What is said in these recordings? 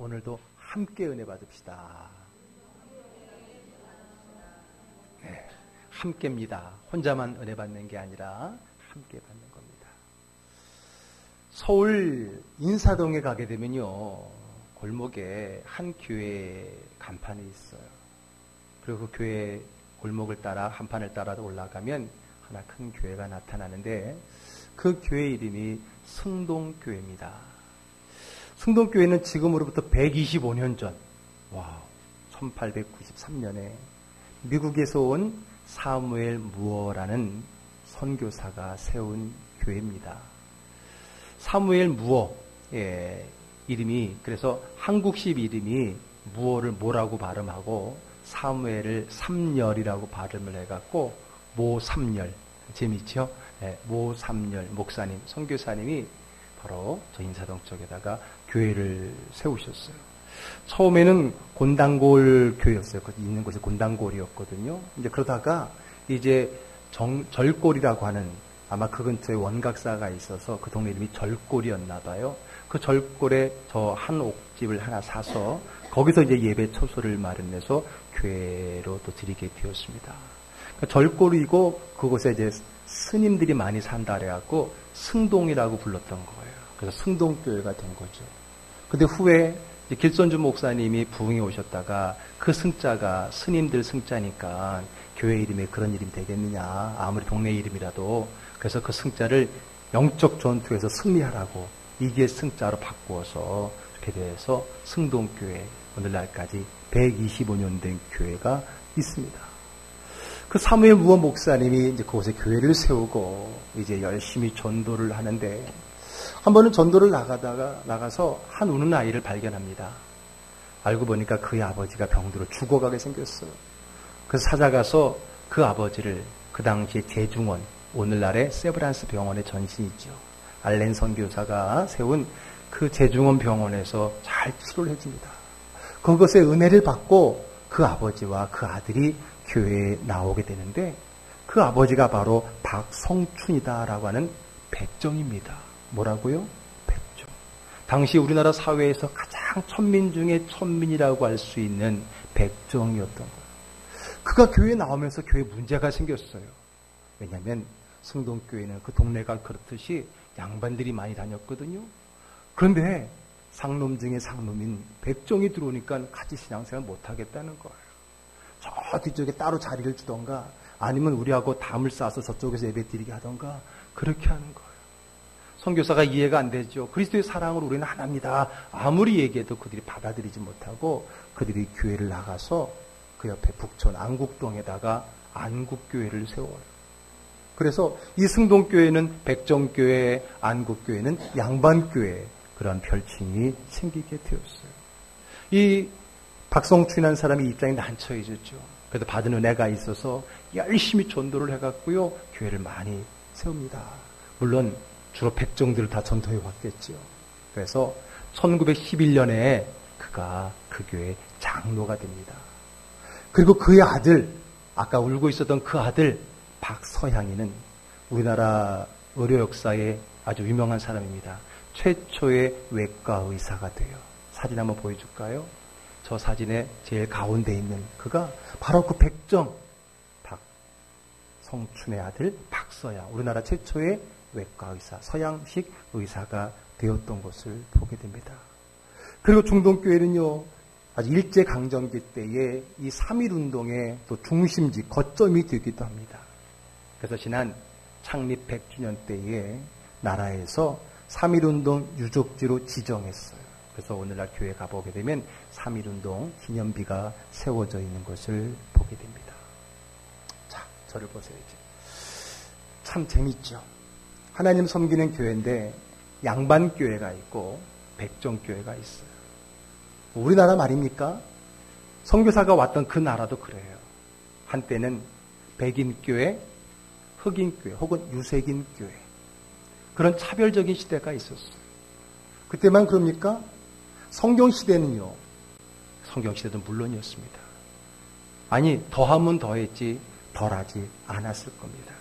오늘도 함께 은혜 받읍시다. 네, 함께입니다. 혼자만 은혜 받는 게 아니라 함께 받는 겁니다. 서울 인사동에 가게 되면요, 골목에 한 교회 간판이 있어요. 그리고 그 교회 골목을 따라 한판을 따라 올라가면 하나 큰 교회가 나타나는데 그 교회 이름이 승동교회입니다. 승동교회는 지금으로부터 125년 전, 1893년에 미국에서 온 사무엘 무어라는 선교사가 세운 교회입니다. 사무엘 무어, 이름이, 그래서 한국식 이름이 무어를 뭐라고 발음하고 사무엘을 삼열이라고 발음을 해갖고 모삼열, 재밌죠? 모삼열 목사님, 선교사님이 바로 저 인사동 쪽에다가 교회를 세우셨어요. 처음에는 곤단골 교회였어요. 있는 곳이 곤단골이었거든요. 이제 그러다가 이제 절골이라고 하는, 아마 그 근처에 원각사가 있어서 그 동네 이름이 절골이었나 봐요. 그 절골에 저 한 옥집을 하나 사서 거기서 이제 예배 처소를 마련해서 교회로 또 드리게 되었습니다. 그러니까 절골이고 그곳에 이제 스님들이 많이 산다 그래갖고 승동이라고 불렀던 거예요. 그래서 승동교회가 된 거죠. 근데 후에 길선주 목사님이 부흥에 오셨다가 그 승자가 스님들 승자니까 교회 이름에 그런 이름이 되겠느냐, 아무리 동네 이름이라도. 그래서 그 승자를 영적 전투에서 승리하라고 이게 승자로 바꾸어서 이렇게 돼서 승동교회, 오늘날까지 125년 된 교회가 있습니다. 그 사무엘 무어 목사님이 이제 그곳에 교회를 세우고 이제 열심히 전도를 하는데, 한 번은 전도를 나가서 한 우는 아이를 발견합니다. 알고 보니까 그의 아버지가 병들어 죽어가게 생겼어요. 그래서 찾아가서 그 아버지를, 그 당시에 제중원, 오늘날의 세브란스 병원의 전신이죠, 알렌 선교사가 세운 그 제중원 병원에서 잘 치료를 해줍니다. 그것에 은혜를 받고 그 아버지와 그 아들이 교회에 나오게 되는데, 그 아버지가 바로 박성춘이다라고 하는 백정입니다. 뭐라고요? 백정. 당시 우리나라 사회에서 가장 천민 중에 천민이라고 할 수 있는 백정이었던 거예요. 그가 교회에 나오면서 교회에 문제가 생겼어요. 왜냐하면 승동교회는 그 동네가 그렇듯이 양반들이 많이 다녔거든요. 그런데 상놈 중에 상놈인 백정이 들어오니까 같이 신앙생활 못하겠다는 거예요. 저 뒤쪽에 따로 자리를 주던가 아니면 우리하고 담을 싸서 저쪽에서 예배 드리게 하던가 그렇게 하는 거예요. 선교사가 이해가 안 되죠. 그리스도의 사랑으로 우리는 하나입니다. 아무리 얘기해도 그들이 받아들이지 못하고 그들이 교회를 나가서 그 옆에 북촌 안국동에다가 안국교회를 세워요. 그래서 이 승동교회는 백정교회, 안국교회는 양반교회, 그런 별칭이 생기게 되었어요. 이 박성춘이라는 사람이 입장이 난처해졌죠. 그래도 받은 은혜가 있어서 열심히 전도를 해갖고요, 교회를 많이 세웁니다. 물론 주로 백정들을 다 전도해 왔겠죠. 그래서 1911년에 그가 그 교회 장로가 됩니다. 그리고 그의 아들, 아까 울고 있었던 그 아들 박서향이는 우리나라 의료 역사에 아주 유명한 사람입니다. 최초의 외과 의사가 돼요. 사진 한번 보여줄까요? 저 사진의 제일 가운데 있는 그가 바로 그 백정 박성춘의 아들 박서향, 우리나라 최초의 외과 의사, 서양식 의사가 되었던 것을 보게 됩니다. 그리고 중동교회는요, 아주 일제강점기 때에 이 3.1운동의 또 중심지, 거점이 되기도 합니다. 그래서 지난 창립 100주년 때에 나라에서 3.1운동 유적지로 지정했어요. 그래서 오늘날 교회 가보게 되면 3.1운동 기념비가 세워져 있는 것을 보게 됩니다. 자, 저를 보세요. 참 재밌죠? 하나님 섬기는 교회인데 양반교회가 있고 백정교회가 있어요. 우리나라 말입니까? 선교사가 왔던 그 나라도 그래요. 한때는 백인교회, 흑인교회 혹은 유색인교회, 그런 차별적인 시대가 있었어요. 그때만 그럽니까? 성경시대는요, 성경시대도 물론이었습니다. 아니, 더하면 더했지 덜하지 않았을 겁니다.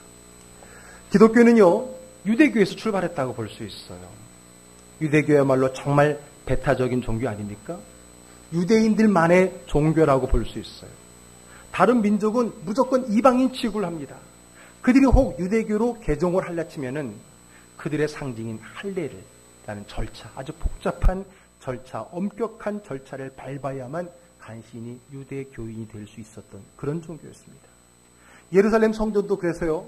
기독교는요, 유대교에서 출발했다고 볼 수 있어요. 유대교야말로 정말 배타적인 종교 아닙니까? 유대인들만의 종교라고 볼 수 있어요. 다른 민족은 무조건 이방인 취급을 합니다. 그들이 혹 유대교로 개종을 하려 치면은 그들의 상징인 할례라는 절차, 아주 복잡한 절차, 엄격한 절차를 밟아야만 간신히 유대교인이 될 수 있었던 그런 종교였습니다. 예루살렘 성전도 그래서요,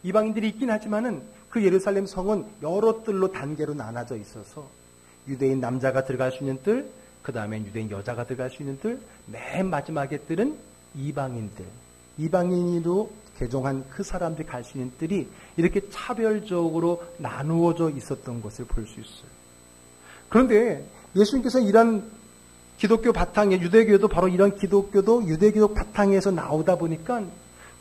이방인들이 있긴 하지만은 그 예루살렘 성은 여러 뜰로 단계로 나눠져 있어서 유대인 남자가 들어갈 수 있는 뜰, 그 다음에 유대인 여자가 들어갈 수 있는 뜰, 맨 마지막에 뜰은 이방인들, 이방인으로 개종한 그 사람들이 갈 수 있는 뜰이 이렇게 차별적으로 나누어져 있었던 것을 볼 수 있어요. 그런데 예수님께서 이런 기독교 바탕에, 유대교도 바로 이런 기독교도 유대교 바탕에서 나오다 보니까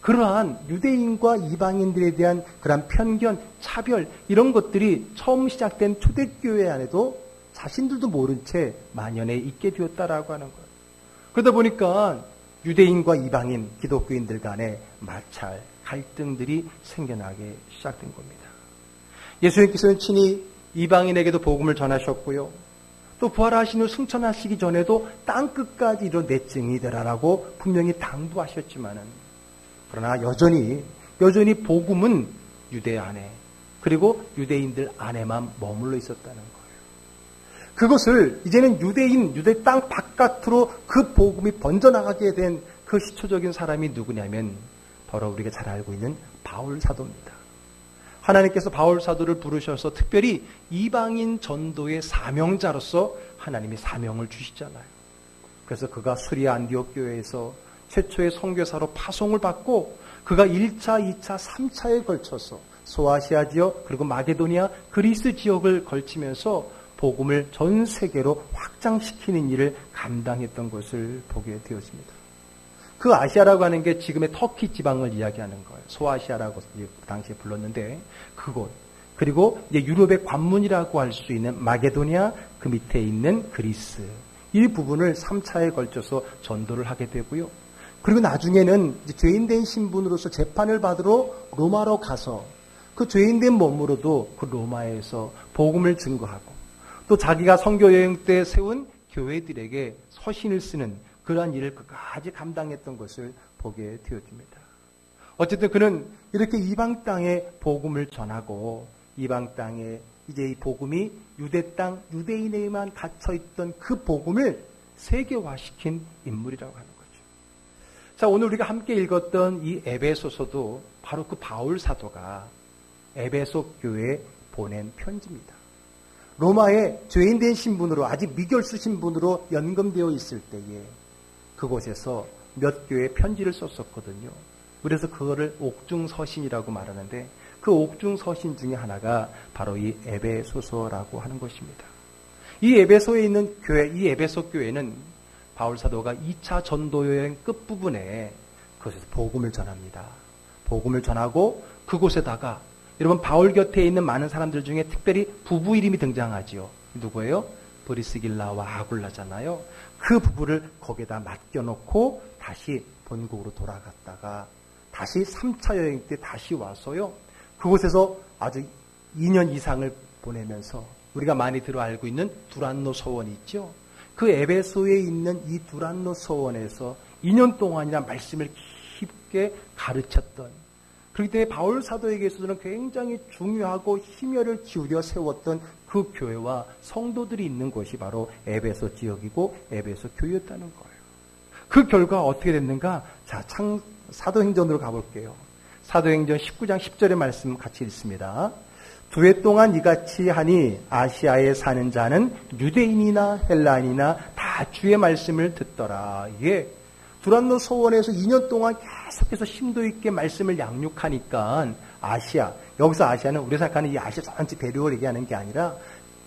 그러한 유대인과 이방인들에 대한 그러한 편견, 차별 이런 것들이 처음 시작된 초대교회 안에도 자신들도 모른 채 만연해 있게 되었다라고 하는 거예요. 그러다 보니까 유대인과 이방인, 기독교인들 간에 마찰, 갈등들이 생겨나게 시작된 겁니다. 예수님께서는 친히 이방인에게도 복음을 전하셨고요. 또 부활하신 후 승천하시기 전에도 땅끝까지 이런 내증이 되라라고 분명히 당부하셨지만은 그러나 여전히 복음은 유대 안에, 그리고 유대인들 안에만 머물러 있었다는 거예요. 그것을 이제는 유대 땅 바깥으로 그 복음이 번져나가게 된 그 시초적인 사람이 누구냐면 바로 우리가 잘 알고 있는 바울 사도입니다. 하나님께서 바울 사도를 부르셔서 특별히 이방인 전도의 사명자로서 하나님이 사명을 주시잖아요. 그래서 그가 수리아 안디옥 교회에서 최초의 선교사로 파송을 받고 그가 1차, 2차, 3차에 걸쳐서 소아시아 지역 그리고 마게도니아, 그리스 지역을 걸치면서 복음을 전 세계로 확장시키는 일을 감당했던 것을 보게 되었습니다. 그 아시아라고 하는 게 지금의 터키 지방을 이야기하는 거예요. 소아시아라고 당시에 불렀는데 그곳, 그리고 이제 유럽의 관문이라고 할 수 있는 마게도니아, 그 밑에 있는 그리스, 이 부분을 3차에 걸쳐서 전도를 하게 되고요. 그리고 나중에는 이제 죄인된 신분으로서 재판을 받으러 로마로 가서 그 죄인된 몸으로도 그 로마에서 복음을 증거하고 또 자기가 선교 여행 때 세운 교회들에게 서신을 쓰는 그러한 일을 끝까지 감당했던 것을 보게 되어집니다. 어쨌든 그는 이렇게 이방 땅에 복음을 전하고 이방 땅에 이제 이 복음이 유대 땅, 유대인에만 갇혀있던 그 복음을 세계화시킨 인물이라고 하는 거죠. 자, 오늘 우리가 함께 읽었던 이 에베소서도 바로 그 바울 사도가 에베소 교회에 보낸 편지입니다. 로마의 죄인된 신분으로, 아직 미결수 신분으로 연금되어 있을 때에 그곳에서 몇 교회에 편지를 썼었거든요. 그래서 그거를 옥중서신이라고 말하는데 그 옥중서신 중에 하나가 바로 이 에베소서라고 하는 것입니다. 이 에베소에 있는 교회, 이 에베소 교회는 바울 사도가 2차 전도 여행 끝부분에 그곳에서 복음을 전합니다. 복음을 전하고 그곳에다가 여러분 바울 곁에 있는 많은 사람들 중에 특별히 부부 이름이 등장하지요. 누구예요? 브리스길라와 아굴라잖아요. 그 부부를 거기에다 맡겨놓고 다시 본국으로 돌아갔다가 다시 3차 여행 때 다시 와서요. 그곳에서 아주 2년 이상을 보내면서 우리가 많이 들어 알고 있는 두란노 서원이 있죠. 그 에베소에 있는 이 두란노 서원에서 2년 동안이나 말씀을 깊게 가르쳤던, 그렇기 때문에 바울 사도에게 있어서는 굉장히 중요하고 힘혈을 기울여 세웠던 그 교회와 성도들이 있는 곳이 바로 에베소 지역이고 에베소 교회였다는 거예요. 그 결과 어떻게 됐는가? 자, 사도행전으로 가볼게요. 사도행전 19장 10절의 말씀 같이 읽습니다. 2해 동안 이같이 하니 아시아에 사는 자는 유대인이나 헬라인이나 다 주의 말씀을 듣더라. 이게 두란노 소원에서 2년 동안 계속해서 심도 있게 말씀을 양육하니까 아시아, 여기서 아시아는 우리가 생각하는 이 아시아 전체 대륙을 얘기하는 게 아니라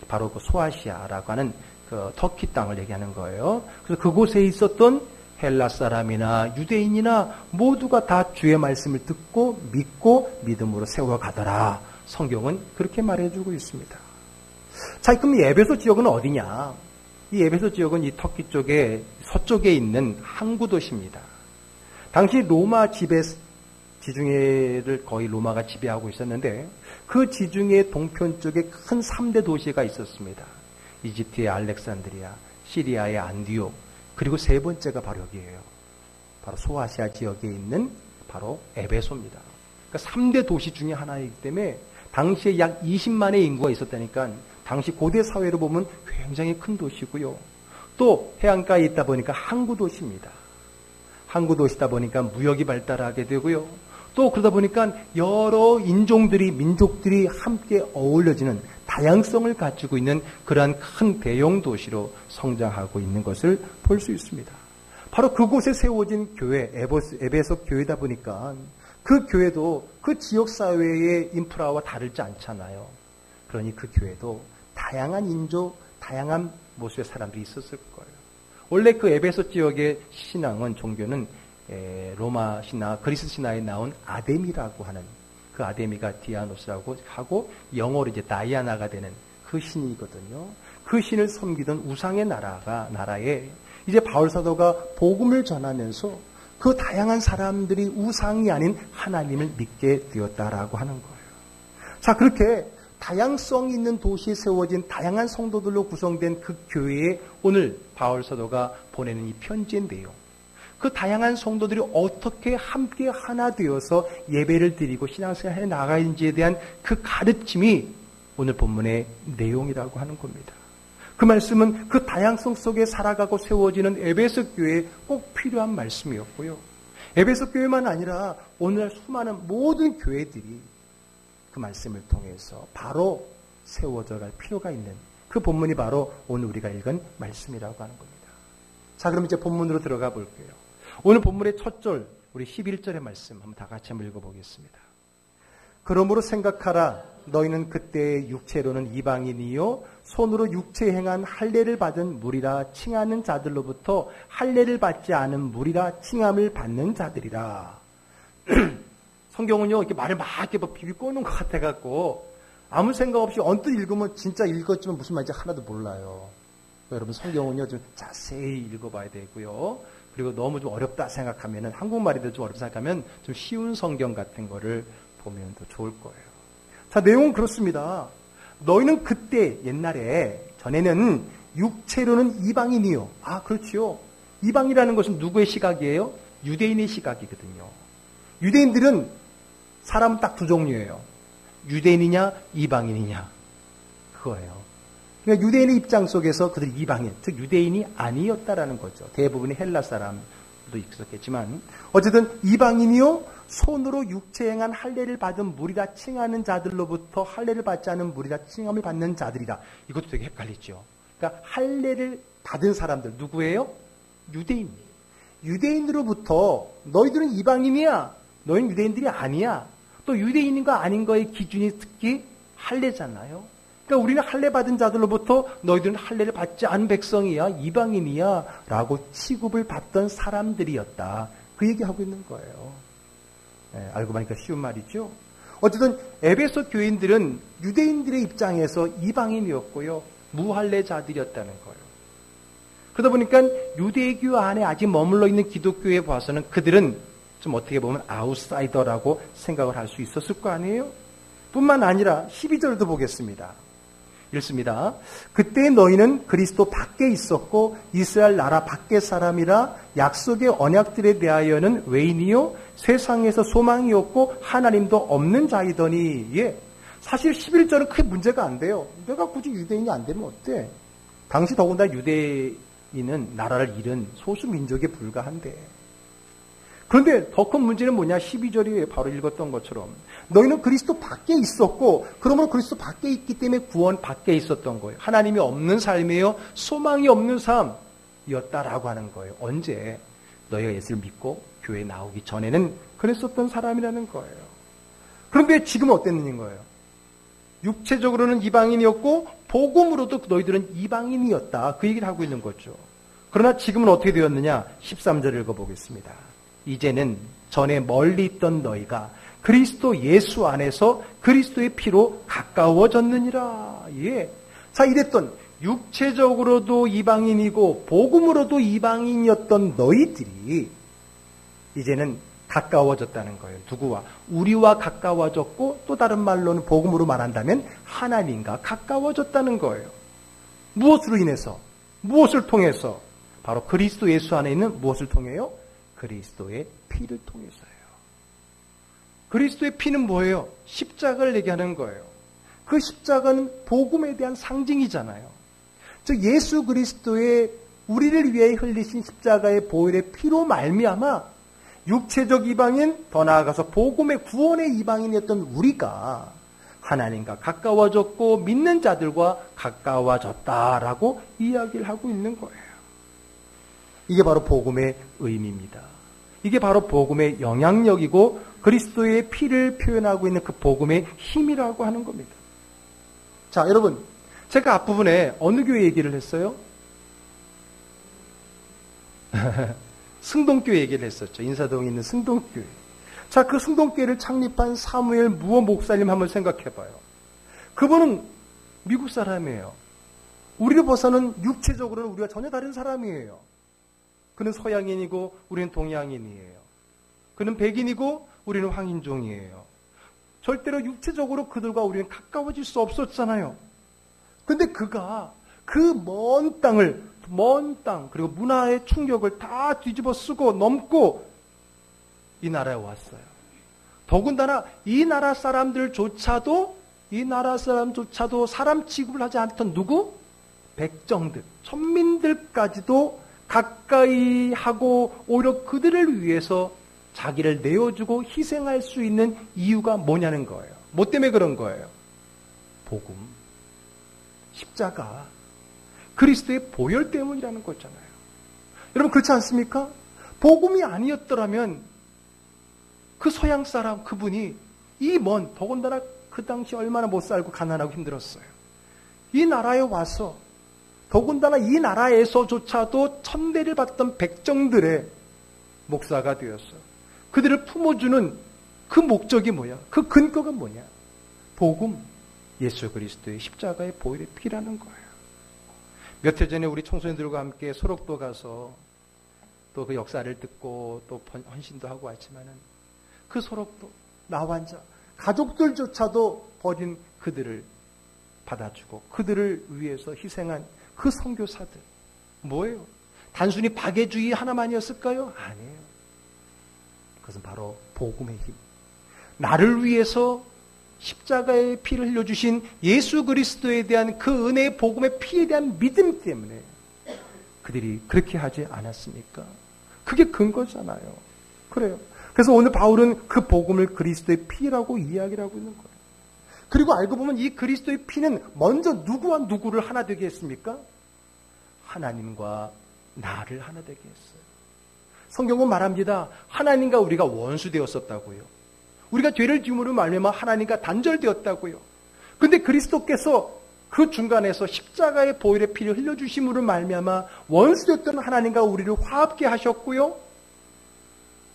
바로 그 소아시아라고 하는 그 터키 땅을 얘기하는 거예요. 그래서 그곳에 있었던 헬라 사람이나 유대인이나 모두가 다 주의 말씀을 듣고 믿고 믿음으로 세워가더라. 성경은 그렇게 말해주고 있습니다. 자, 그럼 이 에베소 지역은 어디냐? 이 에베소 지역은 이 터키 쪽에 서쪽에 있는 항구 도시입니다. 당시 로마 지중해를 거의 로마가 지배하고 있었는데 그 지중해 동편 쪽에 큰 3대 도시가 있었습니다. 이집트의 알렉산드리아, 시리아의 안디옥, 그리고 세 번째가 바로 여기예요. 바로 소아시아 지역에 있는 바로 에베소입니다. 그러니까 3대 도시 중에 하나이기 때문에 당시에 약 20만의 인구가 있었다니까 당시 고대 사회로 보면 굉장히 큰 도시고요. 또 해안가에 있다 보니까 항구 도시입니다. 항구 도시다 보니까 무역이 발달하게 되고요. 또 그러다 보니까 여러 인종들이, 민족들이 함께 어울려지는 다양성을 갖추고 있는 그러한 큰 대형 도시로 성장하고 있는 것을 볼 수 있습니다. 바로 그곳에 세워진 교회, 에베소 교회다 보니까 그 교회도 그 지역 사회의 인프라와 다르지 않잖아요. 그러니 그 교회도 다양한 인종, 다양한 모습의 사람들이 있었을 거예요. 원래 그 에베소 지역의 신앙은, 종교는 로마 신화, 그리스 신화에 나온 아데미라고 하는, 그 아데미가 디아노스라고 하고 영어로 이제 다이아나가 되는 그 신이거든요. 그 신을 섬기던 우상의 나라에 이제 바울 사도가 복음을 전하면서 그 다양한 사람들이 우상이 아닌 하나님을 믿게 되었다라고 하는 거예요. 자, 그렇게 다양성 있는 도시에 세워진 다양한 성도들로 구성된 그 교회에 오늘 바울 사도가 보내는 이 편지의 내용, 그 다양한 성도들이 어떻게 함께 하나 되어서 예배를 드리고 신앙생활을 해 나가는지에 대한 그 가르침이 오늘 본문의 내용이라고 하는 겁니다. 그 말씀은 그 다양성 속에 살아가고 세워지는 에베소 교회에 꼭 필요한 말씀이었고요. 에베소 교회만 아니라 오늘날 수많은 모든 교회들이 그 말씀을 통해서 바로 세워져 갈 필요가 있는 그 본문이 바로 오늘 우리가 읽은 말씀이라고 하는 겁니다. 자, 그럼 이제 본문으로 들어가 볼게요. 오늘 본문의 첫 절, 우리 11절의 말씀 한번 다 같이 한번 읽어보겠습니다. 그러므로 생각하라. 너희는 그때의 육체로는 이방인이요 손으로 육체 행한 할례를 받은 무리라 칭하는 자들로부터 할례를 받지 않은 무리라 칭함을 받는 자들이라. 성경은요 이렇게 말을 막 이렇게 비비 꼬는 것 같아갖고 아무 생각 없이 언뜻 읽으면 진짜 읽었지만 무슨 말인지 하나도 몰라요. 여러분 성경은요 좀 자세히 읽어봐야 되고요. 그리고 너무 좀 어렵다 생각하면은 한국말이도 좀 어렵다 생각하면 좀 쉬운 성경 같은 거를 보면 더 좋을 거예요. 자, 내용은 그렇습니다. 너희는 그때 옛날에 전에는 육체로는 이방인이요. 아, 그렇지요. 이방이라는 것은 누구의 시각이에요? 유대인의 시각이거든요. 유대인들은 사람 딱 두 종류예요. 유대인이냐 이방인이냐 그거예요. 그러니까 유대인의 입장 속에서 그들이 이방인, 즉 유대인이 아니었다라는 거죠. 대부분이 헬라 사람도 있었겠지만 어쨌든 이방인이요 손으로 육체 행한 할례를 받은 무리라 칭하는 자들로부터 할례를 받지 않은 무리라 칭함을 받는 자들이다. 이것도 되게 헷갈리죠. 그러니까 할례를 받은 사람들 누구예요? 유대인. 유대인으로부터 너희들은 이방인이야. 너희는 유대인들이 아니야. 또 유대인인가 아닌 거의 기준이 특히 할례잖아요. 그러니까 우리는 할례 받은 자들로부터 너희들은 할례를 받지 않은 백성이야, 이방인이야 라고 취급을 받던 사람들이었다. 그 얘기하고 있는 거예요. 네, 알고 보니까 쉬운 말이죠. 어쨌든 에베소 교인들은 유대인들의 입장에서 이방인이었고요. 무할례자들이었다는 거예요. 그러다 보니까 유대교 안에 아직 머물러 있는 기독교에 봐서는 그들은 좀 어떻게 보면 아웃사이더라고 생각을 할 수 있었을 거 아니에요? 뿐만 아니라 12절도 보겠습니다. 읽습니다. 그때 너희는 그리스도 밖에 있었고 이스라엘 나라 밖의 사람이라 약속의 언약들에 대하여는 외인이요 세상에서 소망이 없고 하나님도 없는 자이더니 예. 사실 11절은 크게 문제가 안 돼요. 내가 굳이 유대인이 안 되면 어때? 당시 더군다나 유대인은 나라를 잃은 소수 민족에 불과한데 그런데 더 큰 문제는 뭐냐? 12절이 바로 읽었던 것처럼 너희는 그리스도 밖에 있었고 그러므로 그리스도 밖에 있기 때문에 구원 밖에 있었던 거예요. 하나님이 없는 삶이에요. 소망이 없는 삶이었다라고 하는 거예요. 언제? 너희가 예수를 믿고 교회에 나오기 전에는 그랬었던 사람이라는 거예요. 그런데 지금은 어땠느냐는 거예요. 육체적으로는 이방인이었고 복음으로도 너희들은 이방인이었다. 그 얘기를 하고 있는 거죠. 그러나 지금은 어떻게 되었느냐? 13절을 읽어보겠습니다. 이제는 전에 멀리 있던 너희가 그리스도 예수 안에서 그리스도의 피로 가까워졌느니라. 예. 자, 이랬던 육체적으로도 이방인이고 복음으로도 이방인이었던 너희들이 이제는 가까워졌다는 거예요. 누구와? 우리와 가까워졌고 또 다른 말로는 복음으로 말한다면 하나님과 가까워졌다는 거예요. 무엇으로 인해서? 무엇을 통해서? 바로 그리스도 예수 안에 있는 무엇을 통해요? 그리스도의 피를 통해서예요. 그리스도의 피는 뭐예요? 십자가를 얘기하는 거예요. 그 십자가는 복음에 대한 상징이잖아요. 즉 예수 그리스도의 우리를 위해 흘리신 십자가의 보혈의 피로 말미암아 육체적 이방인, 더 나아가서 복음의 구원의 이방인이었던 우리가 하나님과 가까워졌고 믿는 자들과 가까워졌다라고 이야기를 하고 있는 거예요. 이게 바로 복음의 의미입니다. 이게 바로 복음의 영향력이고 그리스도의 피를 표현하고 있는 그 복음의 힘이라고 하는 겁니다. 자, 여러분, 제가 앞부분에 어느 교회 얘기를 했어요? 승동교회 얘기를 했었죠. 인사동에 있는 승동교회. 자, 그 승동교회를 창립한 사무엘 무어 목사님 한번 생각해봐요. 그분은 미국 사람이에요. 우리를 봐서는 육체적으로는 우리가 전혀 다른 사람이에요. 그는 서양인이고 우리는 동양인이에요. 그는 백인이고 우리는 황인종이에요. 절대로 육체적으로 그들과 우리는 가까워질 수 없었잖아요. 근데 그가 그 먼 땅, 그리고 문화의 충격을 다 뒤집어 쓰고 넘고 이 나라에 왔어요. 더군다나 이 나라 사람조차도 사람 취급을 하지 않던 누구? 백정들, 천민들까지도 가까이 하고 오히려 그들을 위해서 자기를 내어주고 희생할 수 있는 이유가 뭐냐는 거예요. 뭐 때문에 그런 거예요? 복음, 십자가, 그리스도의 보혈 때문이라는 거잖아요. 여러분 그렇지 않습니까? 복음이 아니었더라면 그 서양 사람 그분이 더군다나 그 당시 얼마나 못 살고 가난하고 힘들었어요. 이 나라에 와서 더군다나 이 나라에서조차도 천대를 받던 백정들의 목사가 되었어요. 그들을 품어주는 그 목적이 뭐야? 그 근거가 뭐냐? 복음, 예수 그리스도의 십자가의 보혈의 피라는 거예요. 몇 해 전에 우리 청소년들과 함께 소록도 가서 또 그 역사를 듣고 또 헌신도 하고 왔지만은 그 소록도 나와 앉아 가족들조차도 버린 그들을 받아주고 그들을 위해서 희생한 그 선교사들 뭐예요? 단순히 박애주의 하나만이었을까요? 아니에요. 그것은 바로 복음의 힘. 나를 위해서 십자가의 피를 흘려주신 예수 그리스도에 대한 그 은혜의 복음의 피에 대한 믿음 때문에 그들이 그렇게 하지 않았습니까? 그게 근거잖아요. 그래요. 그래서 오늘 바울은 그 복음을 그리스도의 피라고 이야기를 하고 있는 거예요. 그리고 알고 보면 이 그리스도의 피는 먼저 누구와 누구를 하나 되게 했습니까? 하나님과 나를 하나 되게 했어요. 성경은 말합니다. 하나님과 우리가 원수 되었었다고요. 우리가 죄를 지음으로 말미암아 하나님과 단절되었다고요. 그런데 그리스도께서 그 중간에서 십자가의 보혈의 피를 흘려주심으로 말미암아 원수되었던 하나님과 우리를 화합케 하셨고요.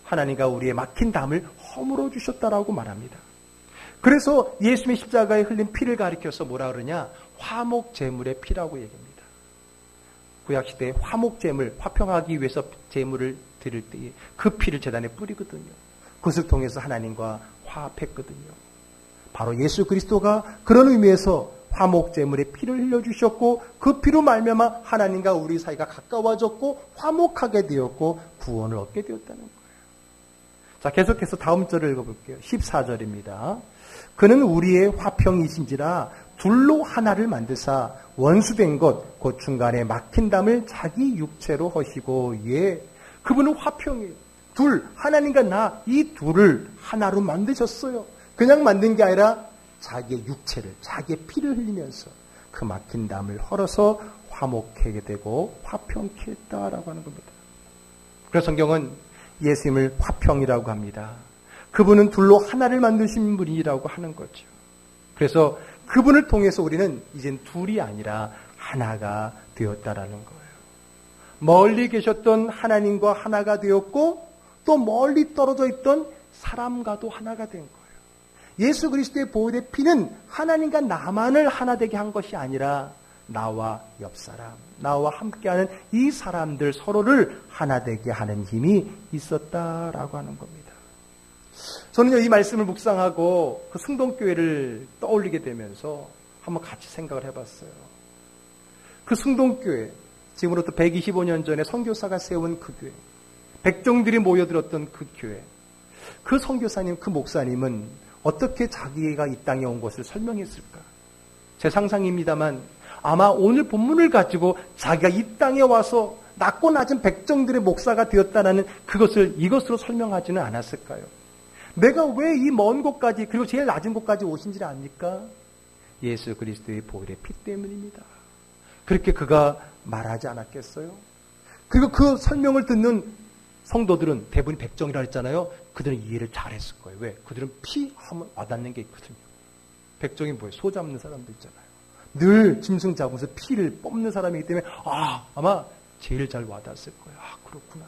하나님과 우리의 막힌 담을 허물어 주셨다라고 말합니다. 그래서 예수님의 십자가에 흘린 피를 가리켜서 뭐라 그러냐? 화목제물의 피라고 얘기합니다. 구약시대에 화목제물, 화평하기 위해서 제물을 드릴 때에 그 피를 제단에 뿌리거든요. 그것을 통해서 하나님과 화합했거든요. 바로 예수 그리스도가 그런 의미에서 화목제물의 피를 흘려주셨고 그 피로 말미암아 하나님과 우리 사이가 가까워졌고 화목하게 되었고 구원을 얻게 되었다는 거예요. 자, 계속해서 다음 절을 읽어볼게요. 14절입니다. 그는 우리의 화평이신지라 둘로 하나를 만드사 원수된 것 곧 중간에 막힌 담을 자기 육체로 허시고 예, 그분은 화평이에요. 둘, 하나님과 나 이 둘을 하나로 만드셨어요. 그냥 만든 게 아니라 자기의 육체를, 자기의 피를 흘리면서 그 막힌 담을 헐어서 화목하게 되고 화평케 했다라고 하는 겁니다. 그래서 성경은 예수님을 화평이라고 합니다. 그분은 둘로 하나를 만드신 분이라고 하는 거죠. 그래서 그분을 통해서 우리는 이젠 둘이 아니라 하나가 되었다라는 거예요. 멀리 계셨던 하나님과 하나가 되었고 또 멀리 떨어져 있던 사람과도 하나가 된 거예요. 예수 그리스도의 보혈의 피는 하나님과 나만을 하나 되게 한 것이 아니라 나와 옆 사람, 나와 함께하는 이 사람들 서로를 하나 되게 하는 힘이 있었다라고 하는 겁니다. 저는요, 이 말씀을 묵상하고 그 승동교회를 떠올리게 되면서 한번 같이 생각을 해봤어요. 그 승동교회, 지금으로부터 125년 전에 선교사가 세운 그 교회, 백정들이 모여들었던 그 교회, 그 선교사님, 그 목사님은 어떻게 자기가 이 땅에 온 것을 설명했을까? 제 상상입니다만 아마 오늘 본문을 가지고 자기가 이 땅에 와서 낮고 낮은 백정들의 목사가 되었다는 그것을 이것으로 설명하지는 않았을까요? 내가 왜 이 먼 곳까지, 그리고 제일 낮은 곳까지 오신지를 압니까? 예수 그리스도의 보혈의 피 때문입니다. 그렇게 그가 말하지 않았겠어요? 그리고 그 설명을 듣는 성도들은 대부분 백정이라 했잖아요. 그들은 이해를 잘했을 거예요. 왜? 그들은 피 하면 와닿는 게 있거든요. 백정이 뭐예요? 소 잡는 사람도 있잖아요. 늘 짐승 잡으면서 피를 뽑는 사람이기 때문에 아마 제일 잘 와닿았을 거예요. 그렇구나.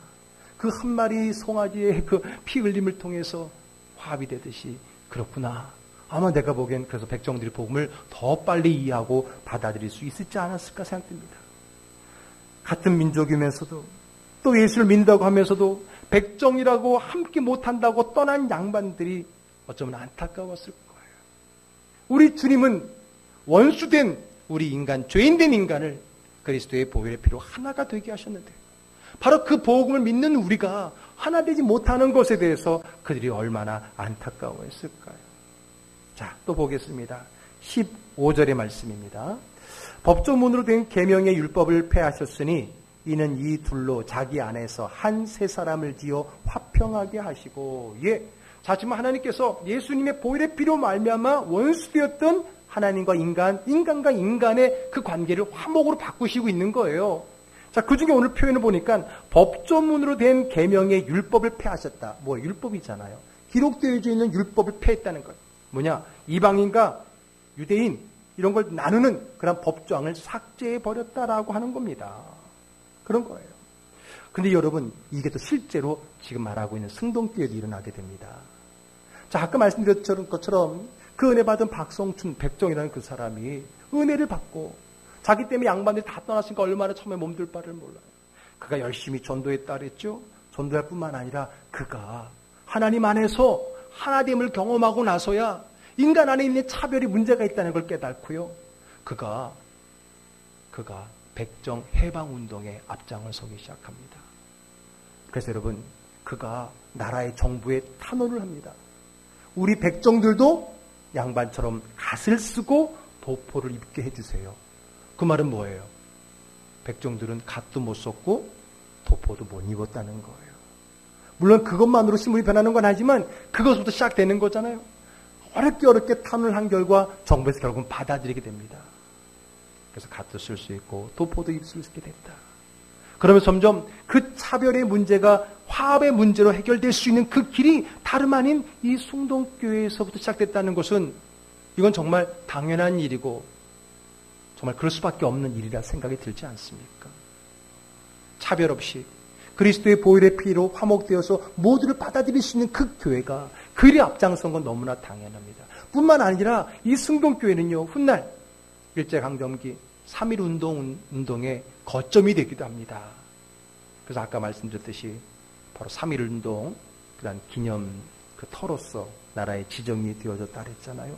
그 한 마리 송아지의 그 피 흘림을 통해서 화합이 되듯이 그렇구나. 아마 내가 보기엔 그래서 백정들이 복음을 더 빨리 이해하고 받아들일 수 있었지 않았을까 생각됩니다. 같은 민족이면서도 또 예수를 믿는다고 하면서도 백정이라고 함께 못한다고 떠난 양반들이 어쩌면 안타까웠을 거예요. 우리 주님은 원수된 우리 인간, 죄인된 인간을 그리스도의 보혈의 피로 하나가 되게 하셨는데 바로 그 복음을 믿는 우리가 하나 되지 못하는 것에 대해서 그들이 얼마나 안타까워했을까요? 자, 또 보겠습니다. 15절의 말씀입니다. 법조문으로 된 계명의 율법을 폐하셨으니 이는 이 둘로 자기 안에서 한 세 사람을 지어 화평하게 하시고 자, 지금 하나님께서 예수님의 보혈의 피로 말미암아 원수되었던 하나님과 인간과 인간의 그 관계를 화목으로 바꾸시고 있는 거예요. 자, 그 중에 오늘 표현을 보니까 법조문으로 된 계명의 율법을 폐하셨다. 율법이잖아요. 기록되어 있는 율법을 폐했다는 것. 뭐냐? 이방인과 유대인 이런 걸 나누는 그런 법조항을 삭제해 버렸다라고 하는 겁니다. 그런 거예요. 근데 여러분, 이게 또 실제로 지금 말하고 있는 승동교회도 일어나게 됩니다. 자, 아까 말씀드렸던 것처럼 그 은혜 받은 박성춘 백정이라는 그 사람이 은혜를 받고 자기 때문에 양반들이 다 떠났으니까 얼마나 처음에 몸둘 바를 몰라요. 그가 열심히 전도했다 그랬죠. 전도할 뿐만 아니라 그가 하나님 안에서 하나됨을 경험하고 나서야 인간 안에 있는 차별이 문제가 있다는 걸 깨닫고요. 그가 백정 해방운동에 앞장을 서기 시작합니다. 그래서 여러분, 그가 나라의 정부에 탄원을 합니다. 우리 백정들도 양반처럼 갓을 쓰고 도포를 입게 해주세요. 그 말은 뭐예요? 백정들은 갓도 못 썼고 도포도 못 입었다는 거예요. 물론 그것만으로 신분이 변하는 건 아니지만 그것부터 시작되는 거잖아요. 어렵게 탄원을 한 결과 정부에서 결국은 받아들이게 됩니다. 그래서 갓도 쓸 수 있고 도포도 입을 수 있게 됐다. 그러면 점점 그 차별의 문제가 화합의 문제로 해결될 수 있는 그 길이 다름 아닌 이 숭동교회에서부터 시작됐다는 것은 이건 정말 당연한 일이고 정말 그럴 수밖에 없는 일이라 생각이 들지 않습니까? 차별 없이 그리스도의 보혈의 피로 화목되어서 모두를 받아들일 수 있는 그 교회가 그리 앞장선 건 너무나 당연합니다. 뿐만 아니라 이 승동교회는요, 훗날 일제강점기 3.1 운동의 거점이 되기도 합니다. 그래서 아까 말씀드렸듯이 바로 3.1 운동, 그런 기념 그 터로서 나라의 지정이 되어졌다 그랬잖아요.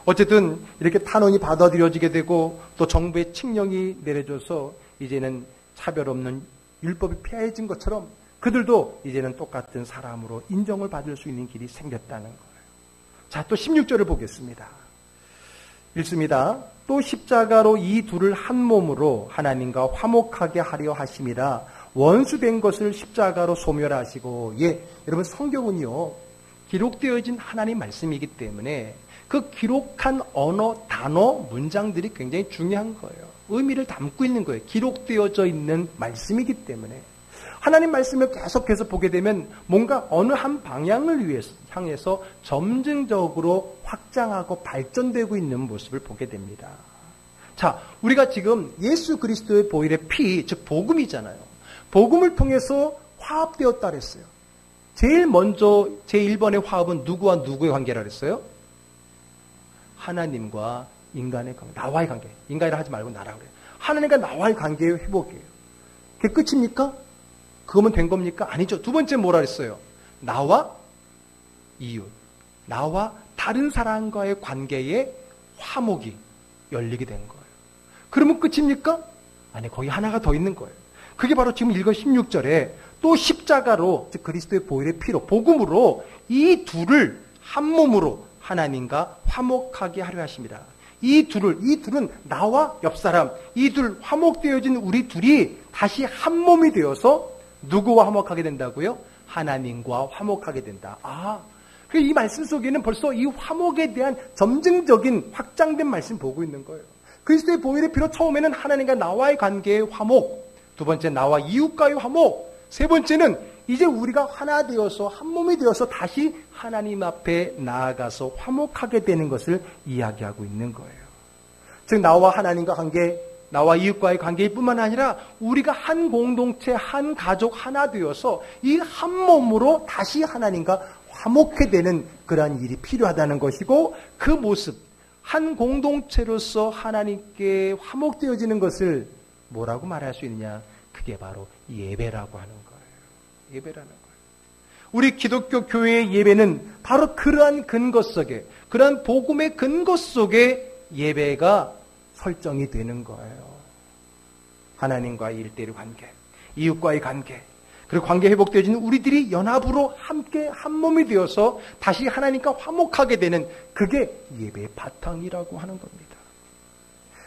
어쨌든 이렇게 탄원이 받아들여지게 되고 또 정부의 칙령이 내려져서 이제는 차별 없는 율법이 폐해진 것처럼 그들도 이제는 똑같은 사람으로 인정을 받을 수 있는 길이 생겼다는 거예요. 자, 또 16절을 보겠습니다. 읽습니다. 또 십자가로 이 둘을 한 몸으로 하나님과 화목하게 하려 하심이라 원수된 것을 십자가로 소멸하시고 여러분 성경은요 기록되어진 하나님 말씀이기 때문에 그 기록한 언어, 단어, 문장들이 굉장히 중요한 거예요. 의미를 담고 있는 거예요. 기록되어져 있는 말씀이기 때문에 하나님 말씀을 계속해서 보게 되면 뭔가 어느 한 방향을 향해서 점진적으로 확장하고 발전되고 있는 모습을 보게 됩니다. 자, 우리가 지금 예수 그리스도의 보혈의 피, 즉 복음이잖아요. 복음을 통해서 화합되었다 그랬어요. 제일 먼저 제1번의 화합은 누구와 누구의 관계라 그랬어요? 하나님과 인간의 관계, 나와의 관계. 인간이라 하지 말고 나라 그래요. 하나님과 나와의 관계의 회복이에요. 그게 끝입니까? 그거면 된 겁니까? 아니죠. 두 번째 뭐라 그랬어요? 나와 이웃, 나와 다른 사람과의 관계의 화목이 열리게 된 거예요. 그러면 끝입니까? 아니, 거기 하나가 더 있는 거예요. 그게 바로 지금 읽은 16절에 또 십자가로, 즉 그리스도의 보혈의 피로, 복음으로 이 둘을 한 몸으로 하나님과 화목하게 하려 하십니다. 이 둘은 나와 옆사람, 이 둘 화목되어진 우리 둘이 다시 한 몸이 되어서 누구와 화목하게 된다고요? 하나님과 화목하게 된다. 이 말씀 속에는 벌써 이 화목에 대한 점증적인 확장된 말씀 보고 있는 거예요. 그리스도의 보혈의 피로 처음에는 하나님과 나와의 관계의 화목, 두 번째 나와 이웃과의 화목, 세 번째는 이제 우리가 하나 되어서 한 몸이 되어서 다시 하나님 앞에 나아가서 화목하게 되는 것을 이야기하고 있는 거예요. 즉 나와 하나님과 관계, 나와 이웃과의 관계일 뿐만 아니라 우리가 한 공동체, 한 가족 하나 되어서 이 한 몸으로 다시 하나님과 화목해 되는 그러한 일이 필요하다는 것이고, 그 모습, 한 공동체로서 하나님께 화목되어지는 것을 뭐라고 말할 수 있느냐? 그게 바로 예배라고 하는 거예요. 예배라는 거예요. 우리 기독교 교회의 예배는 바로 그러한 근거 속에, 그러한 복음의 근거 속에 예배가 설정이 되는 거예요. 하나님과의 일대일 관계, 이웃과의 관계, 그리고 관계 회복되어진 우리들이 연합으로 함께 한 몸이 되어서 다시 하나님과 화목하게 되는, 그게 예배의 바탕이라고 하는 겁니다.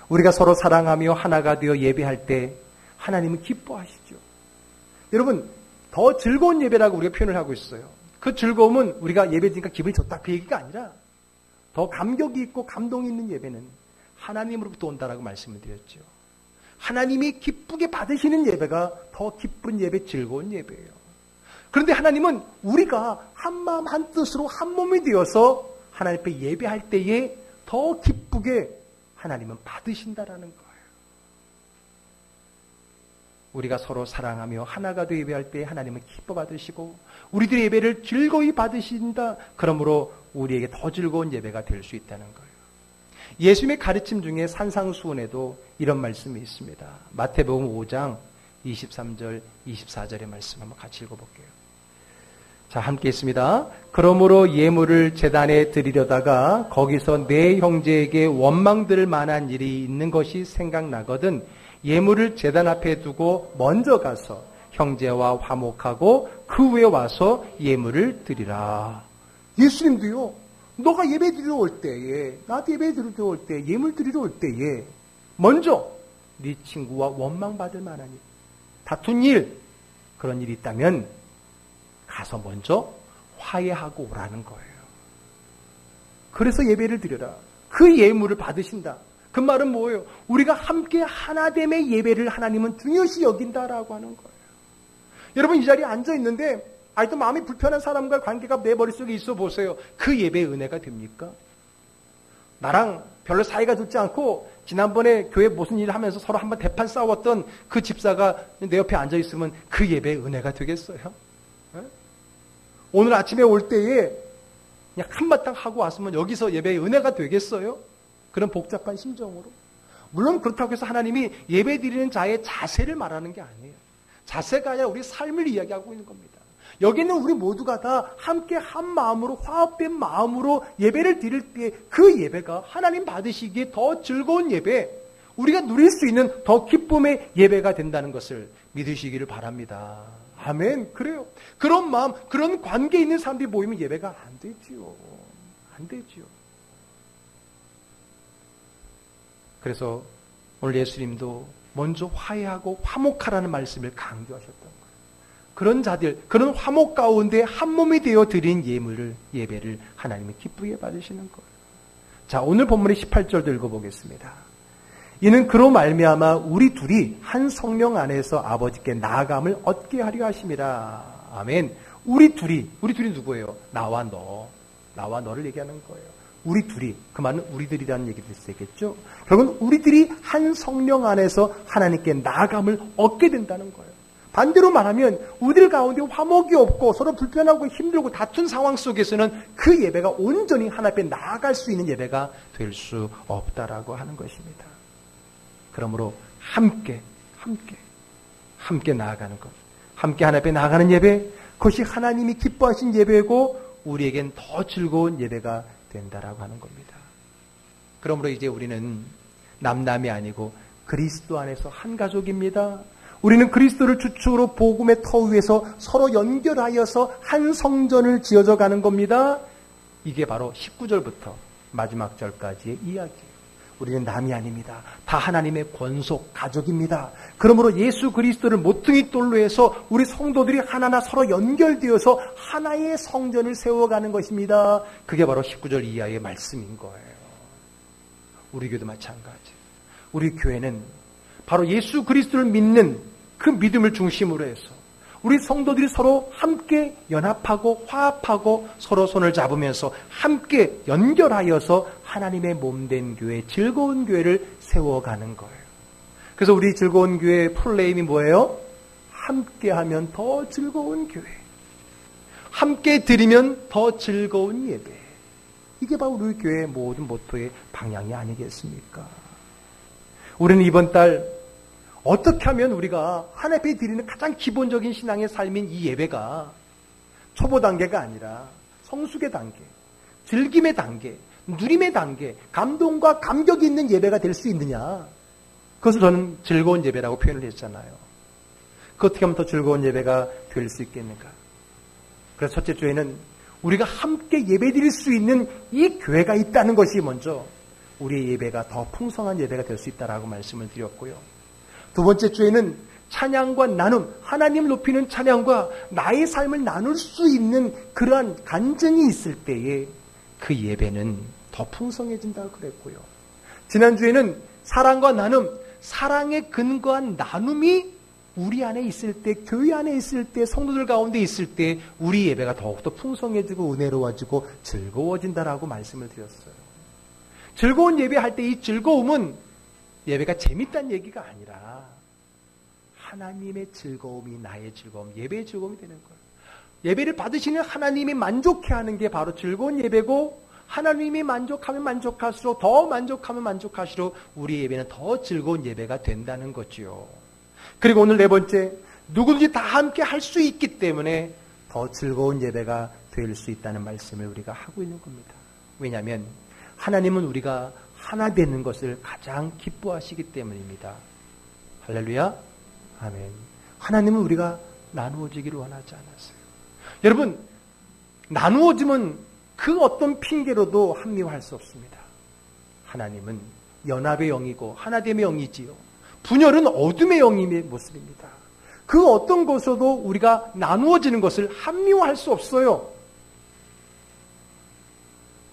우리가 서로 사랑하며 하나가 되어 예배할 때 하나님은 기뻐하시죠. 여러분, 더 즐거운 예배라고 우리가 표현을 하고 있어요. 그 즐거움은 우리가 예배 드니까 기분이 좋다, 그 얘기가 아니라 더 감격이 있고 감동이 있는 예배는 하나님으로부터 온다라고 말씀을 드렸죠. 하나님이 기쁘게 받으시는 예배가 더 기쁜 예배, 즐거운 예배예요. 그런데 하나님은 우리가 한 마음 한 뜻으로 한 몸이 되어서 하나님 앞에 예배할 때에 더 기쁘게 하나님은 받으신다라는 거예요. 우리가 서로 사랑하며 하나가 되어 예배할 때 하나님은 기뻐 받으시고 우리들의 예배를 즐거이 받으신다. 그러므로 우리에게 더 즐거운 예배가 될 수 있다는 거예요. 예수님의 가르침 중에 산상수훈에도 이런 말씀이 있습니다. 마태복음 5장 23절, 24절의 말씀 한번 같이 읽어볼게요. 자, 함께 있습니다. 그러므로 예물을 제단에 드리려다가 거기서 내 형제에게 원망들 만한 일이 있는 것이 생각나거든 예물을 제단 앞에 두고 먼저 가서 형제와 화목하고 그 후에 와서 예물을 드리라. 예수님도요. 너가 예배 드리러 올 때에, 나한테 예배 드리러 올 때, 예물 드리러 올 때에 먼저 네 친구와 원망받을 만한 일, 다툰 일, 그런 일이 있다면 가서 먼저 화해하고 오라는 거예요. 그래서 예배를 드려라. 그 예물을 받으신다. 그 말은 뭐예요? 우리가 함께 하나됨의 예배를 하나님은 중요시 여긴다라고 하는 거예요. 여러분, 이 자리에 앉아 있는데 아직도 마음이 불편한 사람과 관계가 내 머릿속에 있어 보세요. 그 예배의 은혜가 됩니까? 나랑 별로 사이가 좋지 않고 지난번에 교회 무슨 일을 하면서 서로 한번 대판 싸웠던 그 집사가 내 옆에 앉아 있으면 그 예배의 은혜가 되겠어요? 네? 오늘 아침에 올 때에 그냥 한바탕 하고 왔으면 여기서 예배의 은혜가 되겠어요? 그런 복잡한 심정으로. 물론 그렇다고 해서 하나님이 예배 드리는 자의 자세를 말하는 게 아니에요. 자세가 아니라 우리 삶을 이야기하고 있는 겁니다. 여기는 우리 모두가 다 함께 한 마음으로 화합된 마음으로 예배를 드릴 때 그 예배가 하나님 받으시기에 더 즐거운 예배, 우리가 누릴 수 있는 더 기쁨의 예배가 된다는 것을 믿으시기를 바랍니다. 아멘. 그래요. 그런 마음, 그런 관계에 있는 사람들이 모이면 예배가 안 되지요. 안 되지요. 그래서 오늘 예수님도 먼저 화해하고 화목하라는 말씀을 강조하셨던 거예요. 그런 자들, 그런 화목 가운데 한 몸이 되어 드린 예배를 하나님이 기쁘게 받으시는 거예요. 자, 오늘 본문의 18절도 읽어보겠습니다. 이는 그로 말미암아 우리 둘이 한 성령 안에서 아버지께 나아감을 얻게 하려 하심이라. 아멘. 우리 둘이 누구예요? 나와 너를 얘기하는 거예요. 우리 둘이, 그 말은 우리들이라는 얘기도 있겠죠. 결국은 우리들이 한 성령 안에서 하나님께 나아감을 얻게 된다는 거예요. 반대로 말하면 우리들 가운데 화목이 없고 서로 불편하고 힘들고 다툰 상황 속에서는 그 예배가 온전히 하나님 앞에 나아갈 수 있는 예배가 될 수 없다라고 하는 것입니다. 그러므로 함께 나아가는 것, 함께 하나님 앞에 나아가는 예배, 그것이 하나님이 기뻐하신 예배고 우리에겐 더 즐거운 예배가 된다라고 하는 겁니다. 그러므로 이제 우리는 남남이 아니고 그리스도 안에서 한 가족입니다. 우리는 그리스도를 주축으로 복음의 터 위에서 서로 연결하여서 한 성전을 지어져 가는 겁니다. 이게 바로 19절부터 마지막 절까지의 이야기예요. 우리는 남이 아닙니다. 다 하나님의 권속 가족입니다. 그러므로 예수 그리스도를 모퉁이 돌로 해서 우리 성도들이 하나하나 서로 연결되어서 하나의 성전을 세워가는 것입니다. 그게 바로 19절 이하의 말씀인 거예요. 우리 교회도 마찬가지. 우리 교회는 바로 예수 그리스도를 믿는 그 믿음을 중심으로 해서 우리 성도들이 서로 함께 연합하고 화합하고 서로 손을 잡으면서 함께 연결하여서 하나님의 몸된 교회, 즐거운 교회를 세워가는 거예요. 그래서 우리 즐거운 교회의 프로그램이 뭐예요? 함께하면 더 즐거운 교회. 함께 드리면 더 즐거운 예배. 이게 바로 우리 교회의 모든 모토의 방향이 아니겠습니까? 우리는 이번 달 어떻게 하면 우리가 하나님 앞에 드리는 가장 기본적인 신앙의 삶인 이 예배가 초보 단계가 아니라 성숙의 단계, 즐김의 단계, 누림의 단계, 감동과 감격이 있는 예배가 될 수 있느냐? 그것을 저는 즐거운 예배라고 표현을 했잖아요. 그 어떻게 하면 더 즐거운 예배가 될 수 있겠는가? 그래서 첫째 주에는 우리가 함께 예배 드릴 수 있는 이 교회가 있다는 것이 먼저 우리의 예배가 더 풍성한 예배가 될 수 있다라고 말씀을 드렸고요. 두 번째 주에는 찬양과 나눔, 하나님을 높이는 찬양과 나의 삶을 나눌 수 있는 그러한 간증이 있을 때에 그 예배는 더 풍성해진다고 그랬고요. 지난주에는 사랑과 나눔, 사랑에 근거한 나눔이 우리 안에 있을 때, 교회 안에 있을 때, 성도들 가운데 있을 때 우리 예배가 더욱더 풍성해지고 은혜로워지고 즐거워진다라고 말씀을 드렸어요. 즐거운 예배할 때 이 즐거움은 예배가 재밌다는 얘기가 아니라 하나님의 즐거움이 나의 즐거움, 예배의 즐거움이 되는 거예요. 예배를 받으시는 하나님이 만족해하는 게 바로 즐거운 예배고 하나님이 만족하면 만족할수록 더 만족하면 만족할수록 우리 예배는 더 즐거운 예배가 된다는 거지요. 그리고 오늘 네 번째, 누구든지 다 함께 할 수 있기 때문에 더 즐거운 예배가 될 수 있다는 말씀을 우리가 하고 있는 겁니다. 왜냐하면 하나님은 우리가 하나 되는 것을 가장 기뻐하시기 때문입니다. 할렐루야. 아멘. 하나님은 우리가 나누어지기를 원하지 않았어요. 여러분, 나누어지면 그 어떤 핑계로도 합리화할 수 없습니다. 하나님은 연합의 영이고 하나됨의 영이지요. 분열은 어둠의 영임의 모습입니다. 그 어떤 것으로도 우리가 나누어지는 것을 합리화할 수 없어요.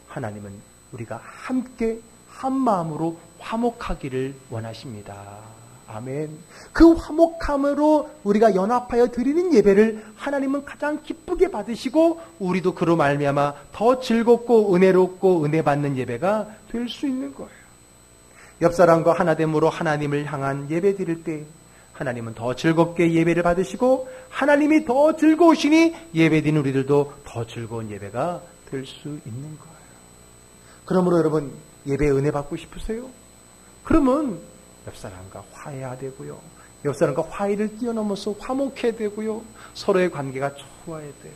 하나님은 우리가 함께 한 마음으로 화목하기를 원하십니다. 아멘. 그 화목함으로 우리가 연합하여 드리는 예배를 하나님은 가장 기쁘게 받으시고 우리도 그로 말미암아 더 즐겁고 은혜롭고 은혜 받는 예배가 될 수 있는 거예요. 옆사람과 하나됨으로 하나님을 향한 예배 드릴 때 하나님은 더 즐겁게 예배를 받으시고 하나님이 더 즐거우시니 예배 드리는 우리들도 더 즐거운 예배가 될 수 있는 거예요. 그러므로 여러분, 예배에 은혜 받고 싶으세요? 그러면 옆사람과 화해해야 되고요. 옆사람과 화해를 뛰어넘어서 화목해야 되고요. 서로의 관계가 좋아야 돼요.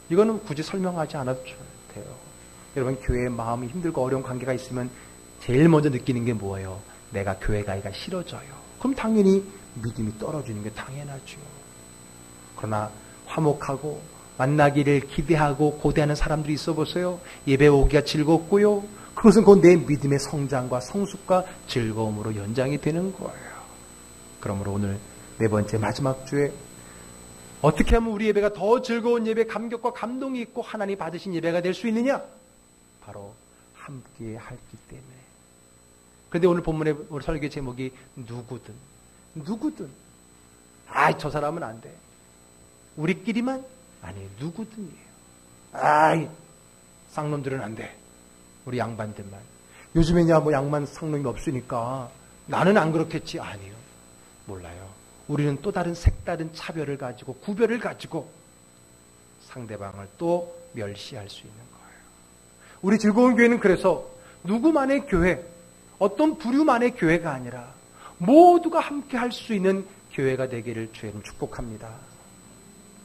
이거는 굳이 설명하지 않아도 돼요. 여러분, 교회에 마음이 힘들고 어려운 관계가 있으면 제일 먼저 느끼는 게 뭐예요? 내가 교회 가기가 싫어져요. 그럼 당연히 믿음이 떨어지는 게 당연하죠. 그러나 화목하고 만나기를 기대하고 고대하는 사람들이 있어 보세요. 예배 오기가 즐겁고요. 그것은 곧 내 믿음의 성장과 성숙과 즐거움으로 연장이 되는 거예요. 그러므로 오늘 네 번째 마지막 주에 어떻게 하면 우리 예배가 더 즐거운 예배, 감격과 감동이 있고 하나님 받으신 예배가 될 수 있느냐? 바로 함께 하기 때문에. 그런데 오늘 본문의 우리 설교 제목이 누구든. 저 사람은 안 돼. 우리끼리만? 아니, 누구든이에요. 쌍놈들은 안 돼. 우리 양반들만. 요즘에냐 뭐 양반 쌍놈이 없으니까 나는 안 그렇겠지. 아니요. 몰라요. 우리는 또 다른 색다른 차별을 가지고 구별을 가지고 상대방을 또 멸시할 수 있는 거예요. 우리 즐거운 교회는 그래서 누구만의 교회, 어떤 부류만의 교회가 아니라 모두가 함께 할 수 있는 교회가 되기를 주님 축복합니다.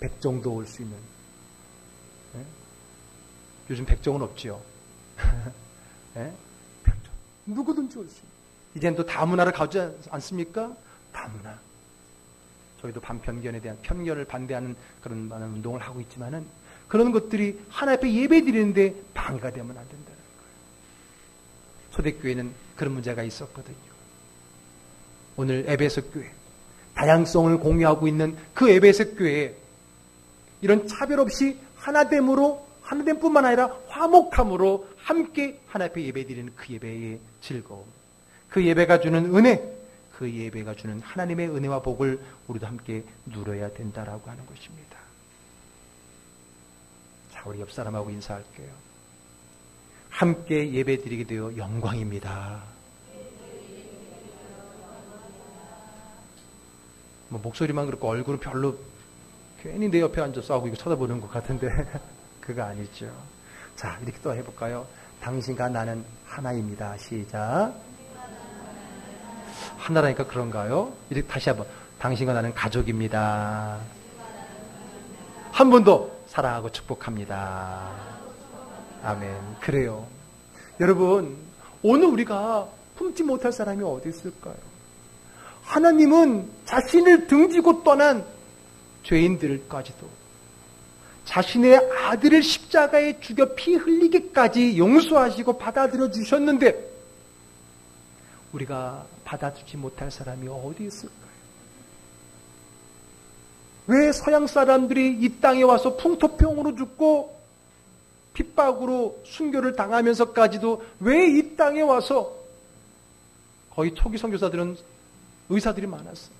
백정도 올 수 있는. 네? 요즘 백정은 없지요. 네? 백정. 누구든지 올 수 있는. 이제는 또 다문화를 가지 않습니까? 다문화. 저희도 반편견에 대한 편견을 반대하는 그런 많은 운동을 하고 있지만은 그런 것들이 하나님 앞에 예배 드리는데 방해가 되면 안 된다는 거예요. 초대교회는 그런 문제가 있었거든요. 오늘 에베소 교회, 다양성을 공유하고 있는 그 에베소 교회에 이런 차별 없이 하나됨으로, 하나됨뿐만 아니라 화목함으로 함께 하나님 앞에 예배 드리는 그 예배의 즐거움, 그 예배가 주는 은혜, 그 예배가 주는 하나님의 은혜와 복을 우리도 함께 누려야 된다라고 하는 것입니다. 자, 우리 옆 사람하고 인사할게요. 함께 예배 드리게 되어 영광입니다. 뭐 목소리만 그렇고 얼굴은 별로 괜히 내 옆에 앉아서 하고 이거 쳐다보는 것 같은데 그거 아니죠. 자, 이렇게 또 해볼까요? 당신과 나는 하나입니다. 시작. 하나라니까 그런가요? 이렇게 다시 한번. 당신과 나는 가족입니다. 한 번 더. 사랑하고 축복합니다. 아멘. 그래요. 여러분, 오늘 우리가 품지 못할 사람이 어디 있을까요? 하나님은 자신을 등지고 떠난 죄인들까지도 자신의 아들을 십자가에 죽여 피 흘리기까지 용서하시고 받아들여 주셨는데 우리가 받아주지 못할 사람이 어디 있을까요? 왜 서양 사람들이 이 땅에 와서 풍토병으로 죽고 핍박으로 순교를 당하면서까지도 왜 이 땅에 와서 거의 초기 선교사들은 의사들이 많았어요.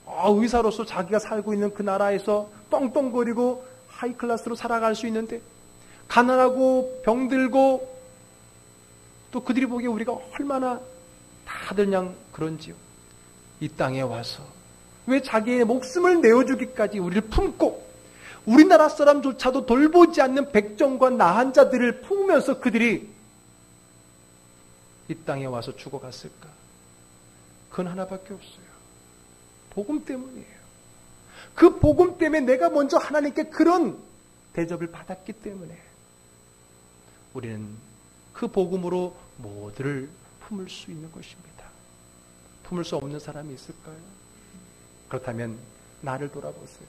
의사로서 자기가 살고 있는 그 나라에서 떵떵거리고 하이클래스로 살아갈 수 있는데 가난하고 병들고 또 그들이 보기에 우리가 얼마나 다들 그냥 그런지요. 이 땅에 와서 왜 자기의 목숨을 내어주기까지 우리를 품고 우리나라 사람조차도 돌보지 않는 백정과 나한 자들을 품으면서 그들이 이 땅에 와서 죽어갔을까? 그건 하나밖에 없어요. 복음 때문이에요. 그 복음 때문에 내가 먼저 하나님께 그런 대접을 받았기 때문에 우리는 그 복음으로 모두를 품을 수 있는 것입니다. 품을 수 없는 사람이 있을까요? 그렇다면 나를 돌아보세요.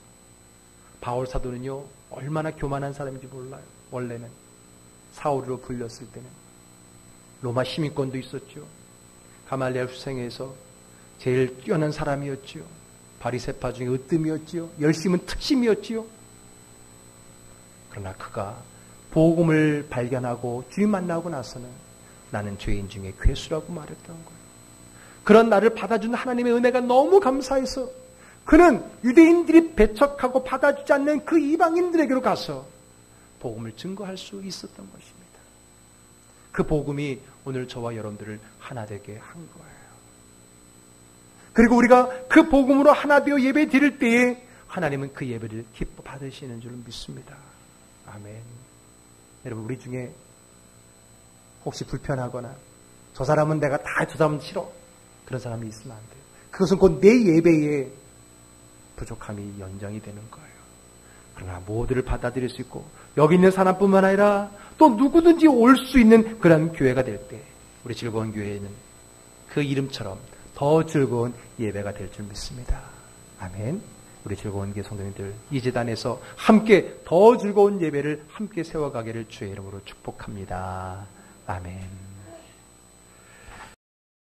바울 사도는요, 얼마나 교만한 사람인지 몰라요. 원래는 사울로 불렸을 때는 로마 시민권도 있었죠. 가말리엘 후생에서 제일 뛰어난 사람이었죠. 바리새파 중에 으뜸이었지요. 열심은 특심이었지요. 그러나 그가 복음을 발견하고 주님 만나고 나서는 나는 죄인 중에 괴수라고 말했던 거예요. 그런 나를 받아준 하나님의 은혜가 너무 감사해서 그는 유대인들이 배척하고 받아주지 않는 그 이방인들에게로 가서 복음을 증거할 수 있었던 것입니다. 그 복음이 오늘 저와 여러분들을 하나 되게 한 거예요. 그리고 우리가 그 복음으로 하나 되어 예배 드릴 때에 하나님은 그 예배를 기뻐 받으시는 줄 믿습니다. 아멘. 여러분, 우리 중에 혹시 불편하거나 저 사람은 내가 다 저 사람은 싫어 그런 사람이 있으면 안 돼요. 그것은 곧 내 예배에 부족함이 연장이 되는 거예요. 그러나 모두를 받아들일 수 있고 여기 있는 사람뿐만 아니라 또 누구든지 올 수 있는 그런 교회가 될 때 우리 즐거운 교회는 그 이름처럼 더 즐거운 예배가 될 줄 믿습니다. 아멘. 우리 즐거운 교회 성도님들 이 제단에서 함께 더 즐거운 예배를 함께 세워가기를 주의 이름으로 축복합니다. 아멘.